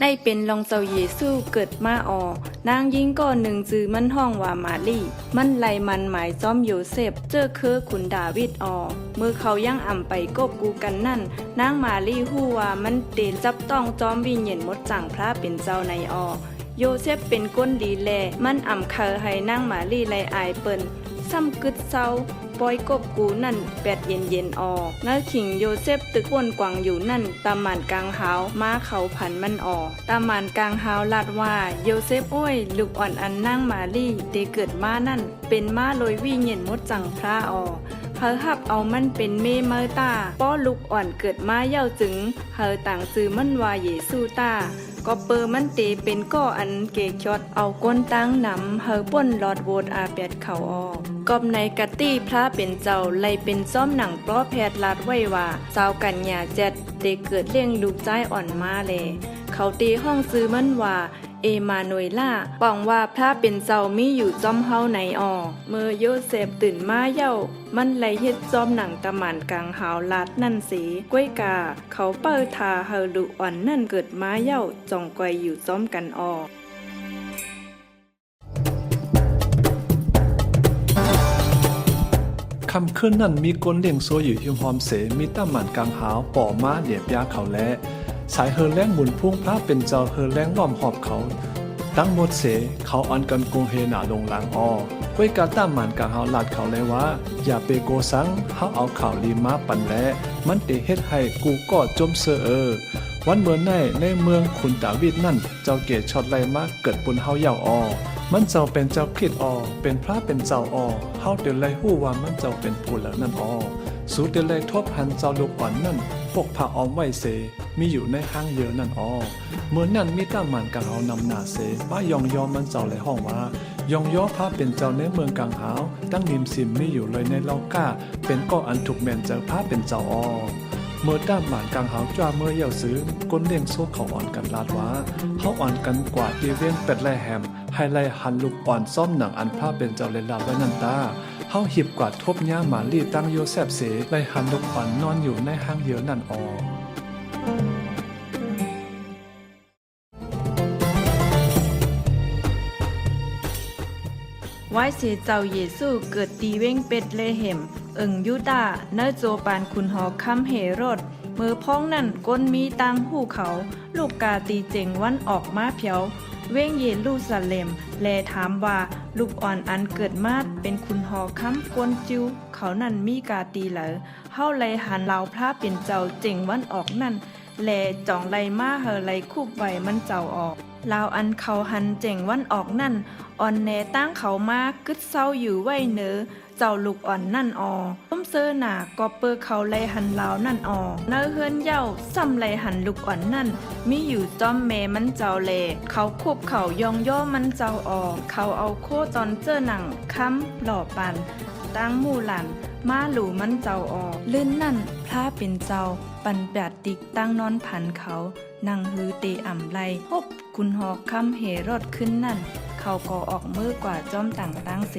ในเป็นรองเจ้าเยซูเกิดมานางยิงก็หนึ่งจือมันห้องว่ามารีมันไล่มันหมายจอมโยเซฟเจอคือขุนดาวิดมือเขายังอ่ำไปกบกูกันนั่นนางมารีฮู้ว่ามันเตจับต้องจอมวิญญาณมดจังพระเป็นเจ้าในโยเซฟเป็นก้นดีแลมันอ่ำเคอให้นางมารีไล่อายเปิ้นซ้ำกึดเศร้าปล่อยกบกูนั่นแปดเย็นเนื้อขิงโยเซฟตึกวนกวางอยู่นั่นตามานกลางหาวม้าเขาผันมันตามานกลางหาวลาดว่าโยเซฟโอ้ยลูกอ่อนอันนางมารีเตเกิดมานั่นเป็นม้าลอยวิญญาณมดจังพระเฮาฮับเอามันเป็นเมเมอตาป้อลูกอ่อนเกิดมาเย้าจึงเฮาต่างซื้อมันว่าเยซูตาก็เปอร์มันเตเป็นก้ออันเกจอดเอาก้นตั้งนำเฮาป่นลอดโวดอาเปียดเขากอบในกะตี้พระเป็นเจ้าไลเป็นซ้อมหนังปลอแพทย์ลาดไว้ว่าสาวกันยาเจ็ดเตเกิดเลี้ยงลูกใจอ่อนมาแลเขาตีห้องซื้อมันว่าเอมาโนยล่าป้องว่าพระเป็นเจ้ามีอยู่จอมเฮาในเมื่อโยเซฟตื่นมาเย้ามันไลเฮ็ดจอมหนังตะหมานกลางหาวลาดนั่นสีก้วยกาเขาเปิดทาเฮาลูกอ่อนนั่นเกิดมาเย้าจองกวยอยู่จอมกันคำขึ้นนั่นมีก้นเลี้ยงซัวอยู่หิมหอมเสมีตะหมันกลางหาวป่อม้าเดียบยาเขาและสายเฮอแรงหมุนพุ่งพระเป็นเจ้าเฮอแรงล้อมหอบเขาตั้งหมดเสเขาอันกันกงเฮหนาลงหลังก้วยกาตะหมันกลางหาวลาดเขาเลยว่าอย่าไปโกสังเฮาเอาข่าวลีมาปั่นและมันเตเฮ็ดให้กูก็จมเสือวันเมื่อในเมืองขุนดาวิดนั่นเจ้าเกศช็อตไล่มาเกิดปุนเฮาเย่ามันเจ้าเป็นเจ้าคริสต์เป็นพระเป็นเจ้าเฮาเดี๋ยวไล่ฮู้ว่ามันเจ้าเป็นผู้แล้วนั่นสู้เดี๋ยวไล่ทบหันเจ้าลูกอ่อนนั่นพวกพระออมไว้เสมีอยู่ในห้างเยอะนั่นเมื่อนั้นมีตาหมันกลางเฮานำหน้าเสมายองยอมันเจ้าเลยห้องว่ายองย่อพระเป็นเจ้าในเมืองกลางหาวตั้งนิมซิมมีอยู่เลยในเล่าก้าเป็นก็อันถูกแม่นเจ้าพระเป็นเจ้าเมื่อด้านหมานกลางหาวจ้าเมื่อเย่าซื้อก้นเลี้ยงโซ่เขาอ่อนกันลาดว่าเขาอ่อนกันกว่าที่เวียนเป็ดไล่แฮมไฮไลหันลูกอ่อนซ่อมหนังอันผ้าเป็นเจ้าเลยลาไว้นันตาเขาหิบกว่าทบย่าหมาลีตั้งโยแซบเสไล่หันลูกอ่อนนอนอยู่ในห้างเยอะนั่นไว้เสียเจ้าเยซูเกิดตีเว้งเป็ดเลเห็มยูดาเนื้อโจปานคุณหอคำเฮโรดมือพ้องนั่นก้นมีตังหูเขาลูกกาตีเจงวันออกมาเพียวเว้งเยรูซาเล็มแลถามว่าลูกอ่อนอันเกิดมาเป็นคุณหอคำก้นจิวเขานั่นมีกาตีเหลอเฮาไลหันเหล่าพระเป็นเจ้าเจงวันออกนั่นแลจ่องไลมาเฮอไลคูบไว้มันเจ้าออกลาวอันเขาหันเจงวันออกนั่นอ่อนแนตั้งเขามากึดเศร้าอยู่ไว้เนอเจ้าลูกอ่อนนั่นต้มเสื้อหนาก็เปิดเขาไลหันลาวนั่นเนื้อเฮือนเย้าซ้ำไลหันลูกอ่อนนั่นมีอยู่จอมแม่มันเจ้าแลเขาควบเขายองย่อมันเจ้าเขาเอาโคจอนเจอหนังค้ำหล่อปันตั้งมู่หลันมาหลูมันเจ้าลื่นนั่นพระเป็นเจ้าปันแปดติกตั้งนอนผันเขานั่งฮือเตอ่ำไลฮบคุณหอกคำเหรอดขึ้นนั่นเขาก็ออกมือกว่าจอมต่างตั้งเส